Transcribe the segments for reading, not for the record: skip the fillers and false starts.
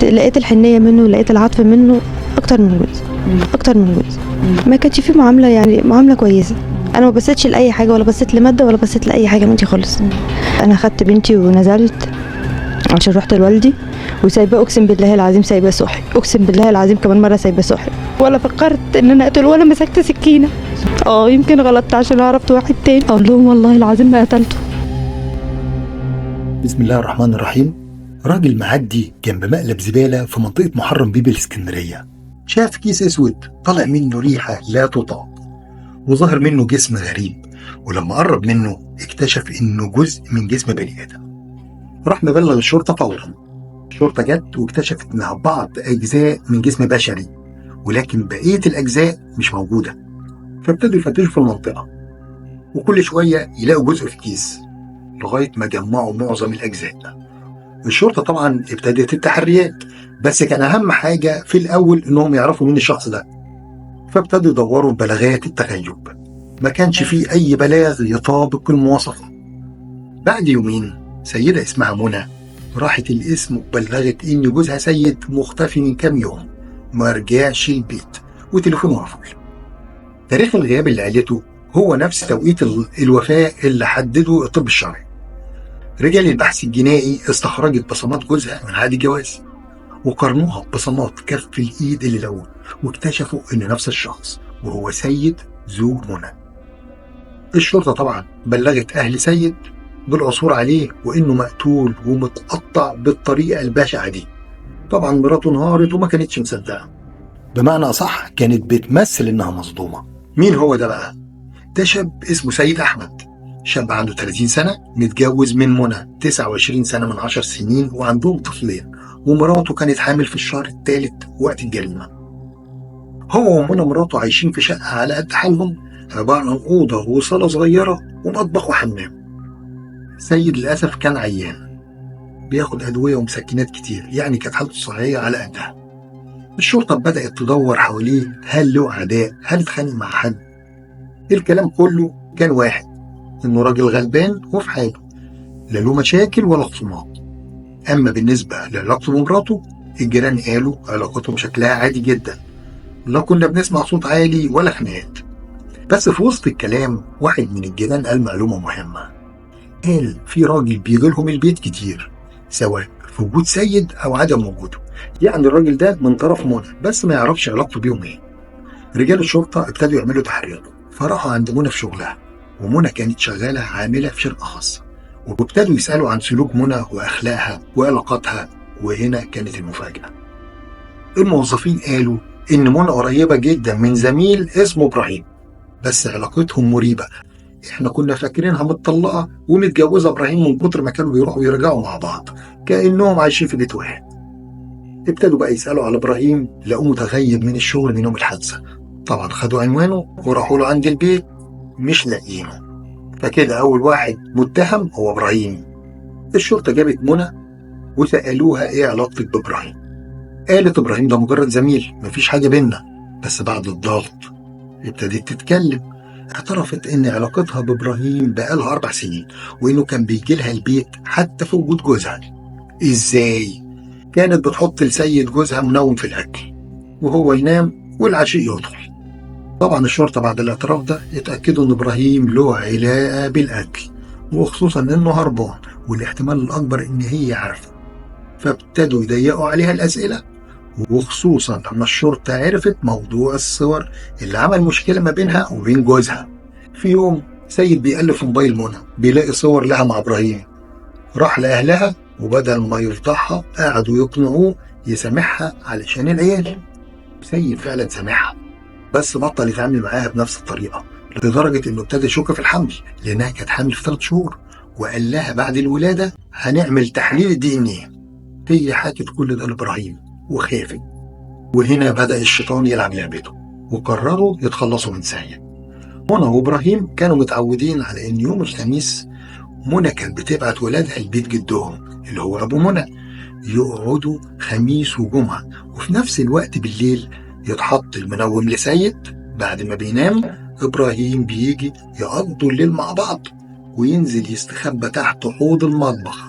لقيت الحنيه منه، لقيت العطف منه اكتر من جوز، اكتر من جوز. ما كانش فيه معامله، يعني معامله كويسه. انا ما بصيتش لاي حاجه، ولا بصيت لماده، ولا بصيت لاي حاجه من دي خالص. انا خدت بنتي ونزلت عشان رحت لوالدي، وسايباه، اقسم بالله العظيم سايباه صحي، اقسم بالله العظيم كمان مره سايباه صحي، ولا فكرت ان انا اقتله، ولا مسكت سكينه. يمكن غلطت عشان عرفت واحد تاني، اقول لهم والله العظيم ما قتلته. بسم الله الرحمن الرحيم. راجل معدي جنب مقلب زبالة في منطقة محرم بيبي الاسكندرية، شاف كيس اسود طالع منه ريحة لا تطاق، وظهر منه جسم غريب، ولما قرب منه اكتشف انه جزء من جسم بني ادم. راح مبلغ الشرطة فورا. الشرطة جت واكتشفت انها بعض اجزاء من جسم بشري، ولكن بقية الاجزاء مش موجودة. فابتدوا يفتشوا في المنطقة، وكل شوية يلاقوا جزء في كيس، لغاية ما جمعوا معظم الاجزاء. الشرطة طبعا ابتدت التحريات، بس كان أهم حاجة في الأول إنهم يعرفوا مين الشخص ده. فابتدوا يدوروا ببلاغات التغيب، ما كانش فيه أي بلاغ يطابق المواصفات. بعد يومين سيدة اسمها منى راحت القسم وبلغت إن جوزها سيد مختفي من كام يوم، ما رجعش البيت وتليفونه مقفول. تاريخ الغياب اللي قالته هو نفس توقيت الوفاة اللي حدده الطب الشرعي. رجال البحث الجنائي استخرجت بصمات جوزها من عقد الجواز، وقارنوها ببصمات كف الإيد اللي لقوه، واكتشفوا إن نفس الشخص وهو سيد زوج منى. الشرطة طبعا بلغت أهل سيد بالعثور عليه وإنه مقتول ومتقطع بالطريقة البشعة دي. طبعا مراته انهارت وما كانتش مصدقة، بمعنى أصح كانت بتمثل إنها مصدومة. مين هو ده بقى؟ ده شاب اسمه سيد أحمد، شاب عنده 30 سنة، متجوز من منى 29 سنة من 10 سنين، وعندهم طفلين، ومراته كانت حامل في الشهر الثالث وقت الجريمة. هو ومنى مراته عايشين في شقة على قد حالهم، عبارة عن أوضة وصالة صغيرة ومطبخ وحمام. سيد للأسف كان عيان، بياخد أدوية ومسكنات كتير، يعني كانت حالته الصحية على قدها. الشرطة بدأت تدور حواليه، هل له أعداء؟ هل اتخانق مع حد؟ الكلام كله كان واحد، إنه راجل غلبان وفي حاله، لا له مشاكل ولا خصومات. أما بالنسبة لعلاقته بمراته، الجيران قالوا علاقتهم شكلها عادي جدا، لا كنا بنسمع صوت عالي ولا خناقات. بس في وسط الكلام واحد من الجيران قال معلومة مهمة، قال في راجل بيجي لهم البيت كتير، سواء في وجود سيد أو عدم وجوده، يعني الراجل ده من طرف منى بس ما يعرفش علاقته بيهم ايه. رجال الشرطة ابتدوا يعملوا تحريات، فراحوا عند منى في شغلها، ومنى كانت شغالة عاملة في شركة خاصة، وابتدوا يسألوا عن سلوك منى وأخلاقها وعلاقاتها. وهنا كانت المفاجأة، الموظفين قالوا إن منى قريبة جدا من زميل اسمه إبراهيم، بس علاقتهم مريبة، إحنا كنا فاكرينها متطلقة ومتجوزة إبراهيم من كتر ما كانوا بيروحوا ويرجعوا مع بعض كأنهم عايشين في بيت واحد. ابتدوا بقى يسألوا على إبراهيم، لقوه متغيب من الشغل من يوم الحادثة. طبعا خدوا عنوانه وراحوا له عند البيت، مش لاقيينه، فكده أول واحد متهم هو إبراهيم. الشرطة جابت منى وسألوها إيه علاقتك بإبراهيم؟ قالت إبراهيم ده مجرد زميل، مفيش حاجة بينا. بس بعد الضغط ابتدت تتكلم، اعترفت إن علاقتها بإبراهيم بقالها 4 سنين، وإنه كان بيجيلها البيت حتى في وجود جوزها. إزاي؟ كانت بتحط لسيد جوزها منوم في الأكل، وهو ينام والعشيق يدخل. طبعا الشرطة بعد الاعتراف ده اتأكدوا إن إبراهيم له علاقة بالأكل، وخصوصا إنه هربان، والاحتمال الأكبر إن هي عارفة. فابتدوا يضيقوا عليها الأسئلة، وخصوصا لما الشرطة عرفت موضوع الصور اللي عمل مشكلة ما بينها وبين جوزها. في يوم سيد بيقلب في موبايل منى، بيلاقي صور لها مع إبراهيم، راح لأهلها وبدل ما يفضحها قعدوا يقنعوه يسامحها علشان العيال. سيد فعلا سامحها، بس بطل يتعامل معاها بنفس الطريقة، لدرجة إنه ابتدى يشك في الحمل، لأنها كانت حامل في 3 شهور، وقال لها بعد الولادة هنعمل تحليل الDNA. هي حكت كل ده لإبراهيم وخافت، وهنا بدأ الشيطان يلعب لعبته، وقرروا يتخلصوا من سيد. منى وإبراهيم كانوا متعودين على إن يوم الخميس منى كانت بتبعت ولادها لبيت جدهم اللي هو أبو منى، يقعدوا خميس وجمعة، وفي نفس الوقت بالليل يتحط المنوم لسيد. بعد ما بينام إبراهيم بيجي يقضوا الليل مع بعض، وينزل يستخبى تحت حوض المطبخ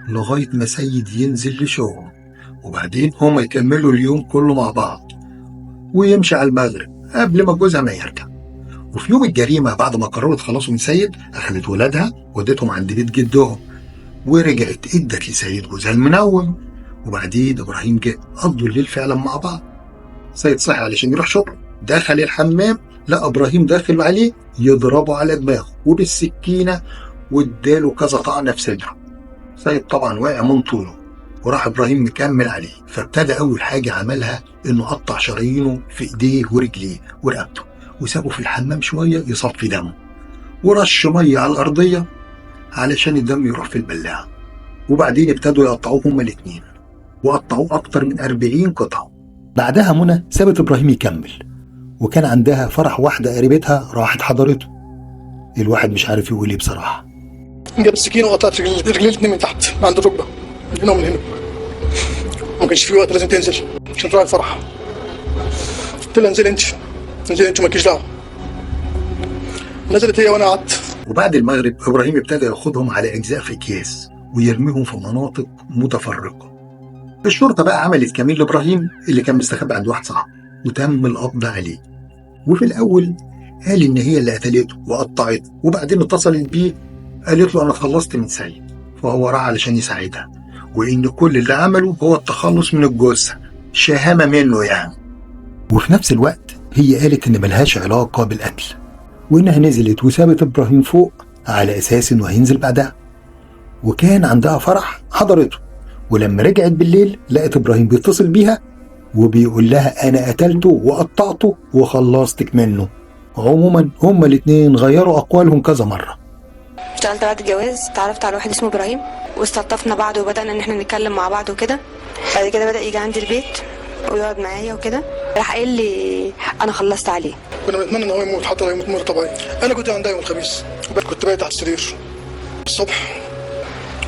لغاية ما سيد ينزل لشغله، وبعدين هما يكملوا اليوم كله مع بعض ويمشي على المغرب قبل ما جوزها ما يرجع. وفي يوم الجريمة بعد ما قرروا يتخلصوا من سيد أخذت ولادها ودتهم عند بيت جدهم، ورجعت ادت لسيد جوزها المنوم. وبعدين إبراهيم جه قضوا الليل فعلا مع بعض. سيد صحي علشان يروح شغل، دخل الحمام لقى إبراهيم داخل عليه يضربه على دماغه وبالسكينة واداله كذا طعنة في صدره. سيد طبعا واقع من طوله، وراح إبراهيم مكمل عليه. فابتدى أول حاجة عملها إنه قطع شرايينه في إيديه ورجليه ورقبته، وسابه في الحمام شوية يصفي دمه، ورش مية على الأرضية علشان الدم يروح في البلاعة. وبعدين ابتدوا يقطعوه هما الاتنين، وقطعوه أكتر من 40 قطعة. بعدها منى سابت إبراهيم يكمل، وكان عندها فرح واحدة قريبتها راحت حضرته. الواحد مش عارف يقول ايه بصراحة. جاب السكينة وقطعت رجلي الاتنين من تحت عند الركبة، من هنا ومن هنا. ما كانش في وقت، لازم تنزل عشان تروح الفرح. قلت لها انزلي انت مالكيش دعوة. نزلت هي وانا قعدت. وبعد المغرب إبراهيم ابتدى ياخدهم على أجزاء في أكياس ويرميهم في مناطق متفرقة. الشرطة بقى عملت كمين لإبراهيم اللي كان مستخبي عند واحد صاحبه، وتم القبض عليه. وفي الأول قال إن هي اللي قتلته وقطعته، وبعدين اتصلت بيه قالت له أنا اتخلصت من سيد، فهو راح علشان يساعدها، وإن كل اللي عمله هو التخلص من الجثة، شهامة منه يعني. وفي نفس الوقت هي قالت إن ملهاش علاقة بالقتل، وإنها نزلت وسابت إبراهيم فوق على أساس إنه هينزل بعدها، وكان عندها فرح حضرته. ولما رجعت بالليل لقت إبراهيم بيتصل بيها وبيقول لها أنا قتلته وقطعته وخلصتك منه. عموما هما الاتنين غيروا أقوالهم كذا مرة. اشتغلت بعد الجواز، اتعرفت على واحد اسمه إبراهيم واستلطفنا بعض وبدأنا إن احنا نتكلم مع بعض وكده. بعد كده بدأ يجي عندي البيت ويقعد معايا وكده، راح قايل لي أنا خلصت عليه. كنا بنتمنى ان هو يموت حتى لو يموت موت طبيعي. انا كنت عندي يوم الخميس، كنت بايت تحت السرير. الصبح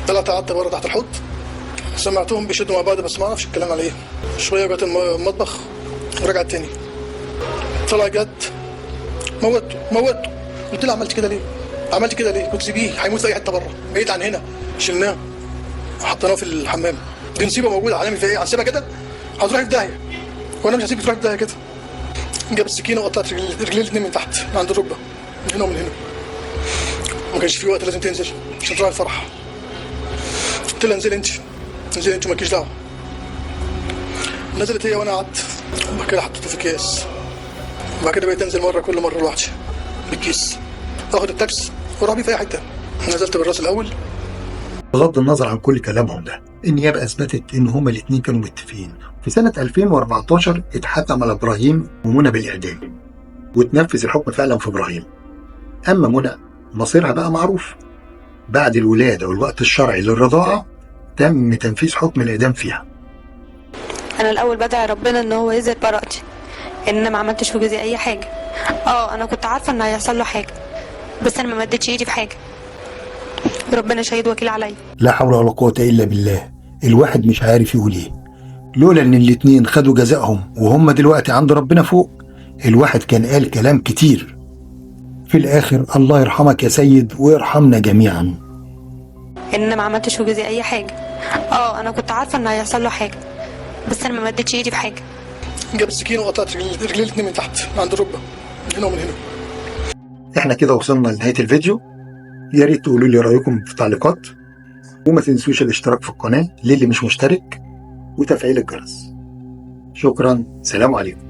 طلعت قعدت بره تحت الحوض، سمعتهم بيشدوا مع بعض بس ما اعرفش الكلام على ايه. شويه جت المطبخ ورجعت تاني، طلع جت موته. قلت لها عملت كده ليه؟ كنت سيبيه هيموت في اي حته بره بعيد عن هنا. شلناه وحطيناه في الحمام. دي نصيبه موجوده، هنعمل فيها ايه؟ هنسيبها كده؟ هتروحي في داهيه، وانا مش هسيبك تروحي في داهيه كده. جاب السكينه وقطعت رجلي الاتنين من تحت عند الركبه، من هنا ومن هنا. ما كانش في وقت، لازم تنزل عشان تروح الفرح. قلت لها انزلي انت مالكيش دعوه. نزلت هي وانا قعدت، وبعد كده حطيته في اكياس. وبعد كده بقيت انزل كل مره لوحدي بالكيس، اخد التاكس واروح بيه في اي حته. نزلت بالراس الاول. بغض النظر عن كل كلامهم ده، النيابة أثبتت إن هما الاتنين كانوا متفقين. في سنة 2014 اتحكم على إبراهيم ومنى بالإعدام، وتنفذ الحكم فعلا في إبراهيم. أما منى مصيرها بقى معروف. بعد الولادة والوقت الشرعي للرضاعة تم تنفيذ حكم الإعدام فيها. أنا الأول بدعي ربنا إن هو يزيد براءتي، إن أنا ما عملتش في جوزي أي حاجة. أنا كنت عارفة إن هيحصل له حاجة، بس أنا ما مدتش إيدي في حاجة. ربنا شهيد وكيل عليا. لا حول ولا قوة إلا بالله. الواحد مش عارف يقول إيه. لولا إن الاتنين خدوا جزائهم وهم دلوقتي عند ربنا فوق، الواحد كان قال كلام كتير. في الآخر الله يرحمك يا سيد ويرحمنا جميعا. إن أنا ما عملتش في جوزي أي حاجة. أنا كنت عارفة إن هيحصل له حاجة، بس أنا ما مدتش إيدي في حاجة. جاب السكينه وقطعت رجلي الاتنين من تحت عند الركبه، من هنا ومن هنا. احنا كده وصلنا لنهاية الفيديو. يا ريت تقولوا لي رأيكم في التعليقات، وما تنسوش الاشتراك في القناة للي مش مشترك وتفعيل الجرس. شكرا، سلام عليكم.